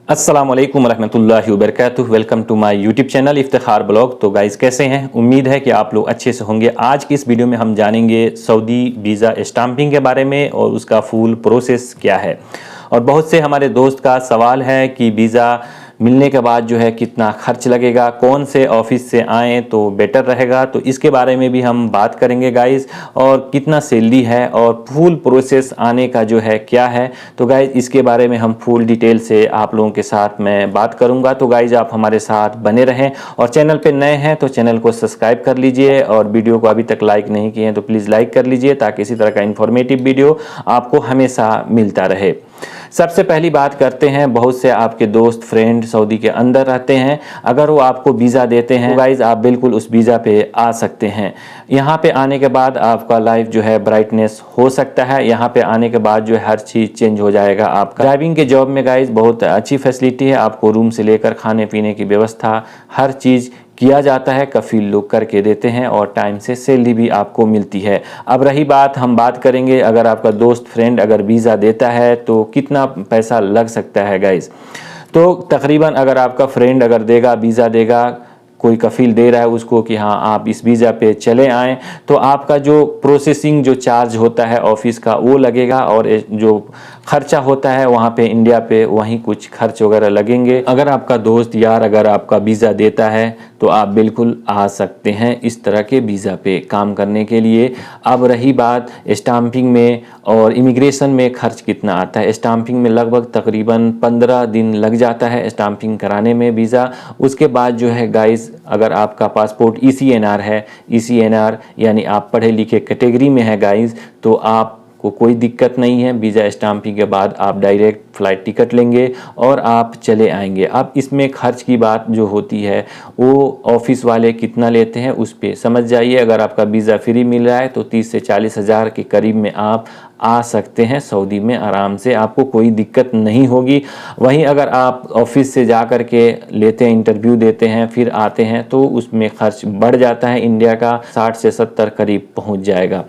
अस्सलाम वालेकुम रहमतुल्लाहि व बरकातुहू। Welcome to my YouTube channel Iftikhar blog. तो गाइस कैसे हैं? उम्मीद है कि आप लोग अच्छे से होंगे। आज की इस वीडियो में हम जानेंगे सऊदी वीज़ा स्टाम्पिंग के बारे में और उसका फुल प्रोसेस क्या है। और बहुत से हमारे दोस्त का सवाल है कि वीज़ा मिलने के बाद जो है कितना खर्च लगेगा, कौन से ऑफिस से आएँ तो बेटर रहेगा, तो इसके बारे में भी हम बात करेंगे गाइस। और कितना सैलरी है और फुल प्रोसेस आने का जो है क्या है, तो गाइस इसके बारे में हम फुल डिटेल से आप लोगों के साथ मैं बात करूंगा। तो गाइस आप हमारे साथ बने रहें और चैनल पे नए हैं तो चैनल को सब्सक्राइब कर लीजिए और वीडियो को अभी तक लाइक नहीं किए हैं तो प्लीज़ लाइक कर लीजिए ताकि इसी तरह का इन्फॉर्मेटिव वीडियो आपको हमेशा मिलता रहे। सबसे पहली बात करते हैं, बहुत से आपके दोस्त फ्रेंड सऊदी के अंदर रहते हैं, अगर वो आपको वीज़ा देते हैं तो गाइज आप बिल्कुल उस वीज़ा पे आ सकते हैं। यहाँ पे आने के बाद आपका लाइफ जो है ब्राइटनेस हो सकता है। यहाँ पे आने के बाद जो है हर चीज़ चेंज हो जाएगा। आपका ड्राइविंग के जॉब में गाइज बहुत अच्छी फैसिलिटी है, आपको रूम से लेकर खाने पीने की व्यवस्था हर चीज़ किया जाता है, कफील लोग करके देते हैं और टाइम से सैलरी भी आपको मिलती है। अब रही बात, हम बात करेंगे अगर आपका दोस्त फ्रेंड अगर वीज़ा देता है तो कितना पैसा लग सकता है गाइस। तो तकरीबन अगर आपका फ्रेंड अगर देगा, वीज़ा देगा, कोई कफील दे रहा है उसको कि हाँ आप इस वीज़ा पे चले आएँ, तो आपका जो प्रोसेसिंग जो चार्ज होता है ऑफिस का वो लगेगा और जो खर्चा होता है वहाँ पे इंडिया पे वहीं कुछ खर्च वगैरह लगेंगे। अगर आपका दोस्त यार अगर आपका वीज़ा देता है तो आप बिल्कुल आ सकते हैं इस तरह के वीज़ा पे काम करने के लिए। अब रही बात स्टाम्पिंग में और इमिग्रेशन में खर्च कितना आता है। स्टाम्पिंग में लगभग तकरीबन 15 दिन लग जाता है स्टाम्पिंग कराने में वीज़ा। उसके बाद जो है गाइस अगर आपका पासपोर्ट ECNR है, ECNR यानी आप पढ़े लिखे कैटेगरी में है गाइस, तो आप को कोई दिक्कत नहीं है। वीज़ा स्टाम्पिंग के बाद आप डायरेक्ट फ़्लाइट टिकट लेंगे और आप चले आएंगे। अब इसमें खर्च की बात जो होती है वो ऑफिस वाले कितना लेते हैं उस पे समझ जाइए। अगर आपका वीज़ा फ्री मिल रहा है तो 30 से 40 हज़ार के करीब में आप आ सकते हैं सऊदी में आराम से, आपको कोई दिक्कत नहीं होगी। वहीं अगर आप ऑफिस से जा कर के लेते हैं, इंटरव्यू देते हैं, फिर आते हैं तो उसमें खर्च बढ़ जाता है। इंडिया का 60 से 70 करीब पहुँच जाएगा।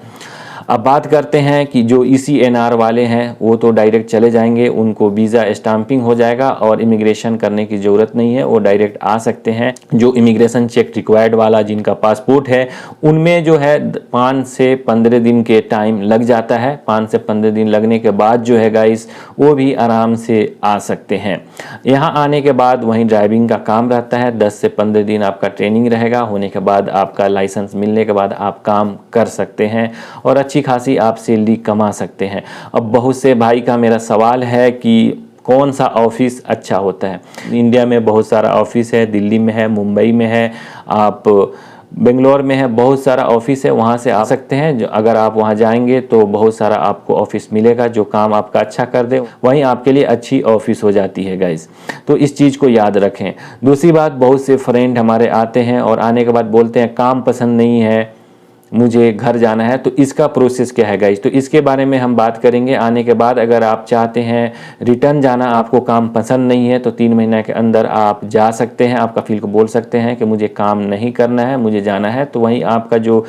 अब बात करते हैं कि जो ECNR वाले हैं वो तो डायरेक्ट चले जाएंगे, उनको वीज़ा स्टाम्पिंग हो जाएगा और इमिग्रेशन करने की ज़रूरत नहीं है, वो डायरेक्ट आ सकते हैं। जो इमिग्रेशन चेक रिक्वायर्ड वाला जिनका पासपोर्ट है उनमें जो है 5 से 15 दिन के टाइम लग जाता है। 5 से 15 दिन लगने के बाद जो है गाइस वो भी आराम से आ सकते हैं। यहाँ आने के बाद वहीं ड्राइविंग का काम रहता है। 10 से 15 दिन आपका ट्रेनिंग रहेगा, होने के बाद आपका लाइसेंस मिलने के बाद आप काम कर सकते हैं और अच्छी खासी आप सैलरी कमा सकते हैं। अब बहुत से भाई का मेरा सवाल है कि कौन सा ऑफिस अच्छा होता है। इंडिया में बहुत सारा ऑफिस है, दिल्ली में है, मुंबई में है, आप बेंगलोर में है, बहुत सारा ऑफिस है, वहाँ से आ सकते हैं। जो अगर आप वहाँ जाएंगे तो बहुत सारा आपको ऑफिस मिलेगा जो काम आपका अच्छा कर दे, वहीं आपके लिए अच्छी ऑफिस हो जाती है गाइस। तो इस चीज़ को याद रखें। दूसरी बात, बहुत से फ्रेंड हमारे आते हैं और आने के बाद बोलते हैं काम पसंद नहीं है, मुझे घर जाना है। तो इसका प्रोसेस क्या है गाइस, तो इसके बारे में हम बात करेंगे। आने के बाद अगर आप चाहते हैं रिटर्न जाना, आपको काम पसंद नहीं है, तो 3 महीने के अंदर आप जा सकते हैं। आप कफील को बोल सकते हैं कि मुझे काम नहीं करना है, मुझे जाना है, तो वहीं आपका जो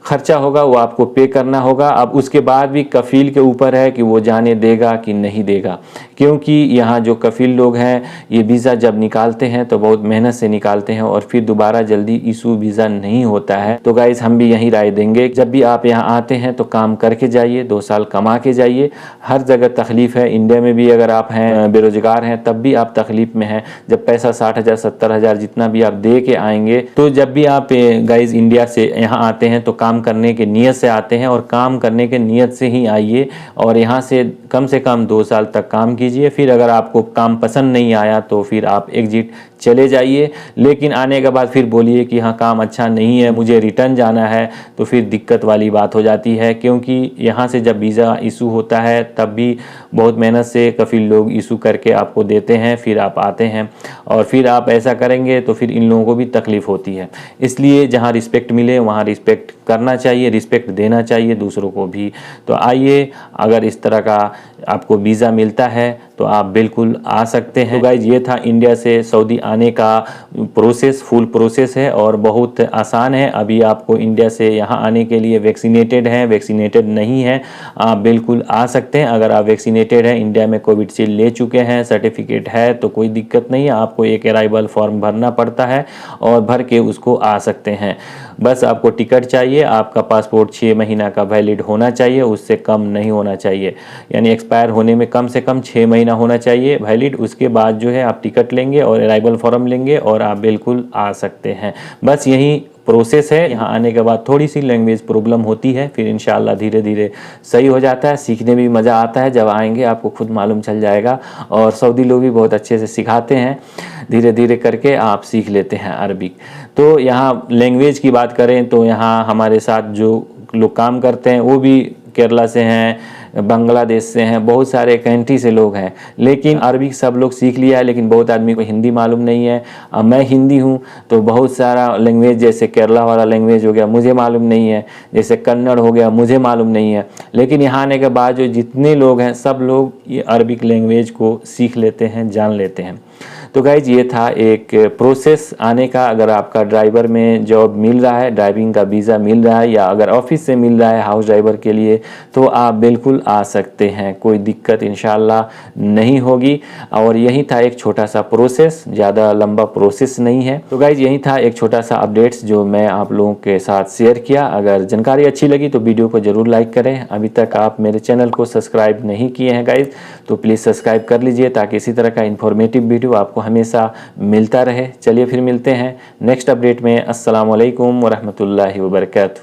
खर्चा होगा वो आपको पे करना होगा। अब उसके बाद भी कफील के ऊपर है कि वो जाने देगा कि नहीं देगा, क्योंकि यहाँ जो कफील लोग हैं ये वीज़ा जब निकालते हैं तो बहुत मेहनत से निकालते हैं और फिर दोबारा जल्दी इशू वीज़ा नहीं होता है। तो गाइस हम भी यही राय देंगे, जब भी आप यहाँ आते हैं तो काम करके जाइए, 2 साल कमा के जाइए। हर जगह तकलीफ़ है, इंडिया में भी अगर आप हैं बेरोजगार हैं तब भी आप तकलीफ़ में हैं। जब पैसा 60 हज़ार 70 हज़ार जितना भी आप दे के आएंगे, तो जब भी आप गाइस इंडिया से यहाँ आते हैं तो काम करने के नियत से आते हैं और काम करने के नियत से ही आइए और यहाँ से कम 2 साल तक काम कीजिए। फिर अगर आपको काम पसंद नहीं आया तो फिर आप एग्जिट चले जाइए। लेकिन आने के बाद फिर बोलिए कि हाँ काम अच्छा नहीं है, मुझे रिटर्न जाना है, तो फिर दिक्कत वाली बात हो जाती है। क्योंकि यहाँ से जब वीज़ा इशू होता है तब भी बहुत मेहनत से कफील लोग इशू करके आपको देते हैं, फिर आप आते हैं और फिर आप ऐसा करेंगे तो फिर इन लोगों को भी तकलीफ़ होती है। इसलिए जहाँ रिस्पेक्ट मिले वहाँ रिस्पेक्ट करना करना चाहिए, रिस्पेक्ट देना चाहिए दूसरों को भी। तो आइए, अगर इस तरह का आपको वीज़ा मिलता है तो आप बिल्कुल आ सकते हैं। तो गाइज ये था इंडिया से सऊदी आने का प्रोसेस, फुल प्रोसेस है और बहुत आसान है। अभी आपको इंडिया से यहाँ आने के लिए वैक्सीनेटेड हैं, वैक्सीनेटेड नहीं हैं, आप बिल्कुल आ सकते हैं। अगर आप वैक्सीनेटेड हैं, इंडिया में कोविडशील्ड ले चुके हैं, सर्टिफिकेट है, तो कोई दिक्कत नहीं है। आपको एक अराइवल फॉर्म भरना पड़ता है और भर के उसको आ सकते हैं। बस आपको टिकट चाहिए, आपका पासपोर्ट 6 महीना का वैलिड होना चाहिए, उससे कम नहीं होना चाहिए, यानी एक्सपायर होने में कम से कम 6 महीना होना चाहिए वैलिड। उसके बाद जो है आप टिकट लेंगे और अराइवल फॉर्म लेंगे और आप बिल्कुल आ सकते हैं। बस यही प्रोसेस है। यहाँ आने के बाद थोड़ी सी लैंग्वेज प्रॉब्लम होती है, फिर इंशाल्लाह धीरे धीरे सही हो जाता है। सीखने में भी मज़ा आता है, जब आएंगे आपको खुद मालूम चल जाएगा। और सऊदी लोग भी बहुत अच्छे से सिखाते हैं, धीरे धीरे करके आप सीख लेते हैं अरबिक। तो यहाँ लैंग्वेज की बात करें तो यहाँ हमारे साथ जो लोग काम करते हैं वो भी केरला से हैं, बांग्लादेश से हैं, बहुत सारे कंट्री से लोग हैं। लेकिन अरबिक सब लोग सीख लिया है, लेकिन बहुत आदमी को हिंदी मालूम नहीं है। अब मैं हिंदी हूँ तो बहुत सारा लैंग्वेज, जैसे केरला वाला लैंग्वेज हो गया मुझे मालूम नहीं है, जैसे कन्नड़ हो गया मुझे मालूम नहीं है। लेकिन यहाँ आने के बाद जो जितने लोग हैं सब लोग ये अरबिक लैंग्वेज को सीख लेते हैं, जान लेते हैं। तो गाइज ये था एक प्रोसेस आने का। अगर आपका ड्राइवर में जॉब मिल रहा है, ड्राइविंग का वीज़ा मिल रहा है, या अगर ऑफिस से मिल रहा है हाउस ड्राइवर के लिए, तो आप बिल्कुल आ सकते हैं, कोई दिक्कत इंशाल्लाह नहीं होगी। और यही था एक छोटा सा प्रोसेस, ज़्यादा लंबा प्रोसेस नहीं है। तो गाइज यही था एक छोटा सा अपडेट्स जो मैं आप लोगों के साथ शेयर किया। अगर जानकारी अच्छी लगी तो वीडियो को ज़रूर लाइक करें। अभी तक आप मेरे चैनल को सब्सक्राइब नहीं किए हैं गाइज, तो प्लीज़ सब्सक्राइब कर लीजिए, ताकि इसी तरह का इन्फॉर्मेटिव वीडियो आपको हमेशा मिलता रहे। चलिए फिर मिलते हैं नेक्स्ट अपडेट में। अस्सलाम वालेकुम वरहमतुल्लाहि वबरकातुहू।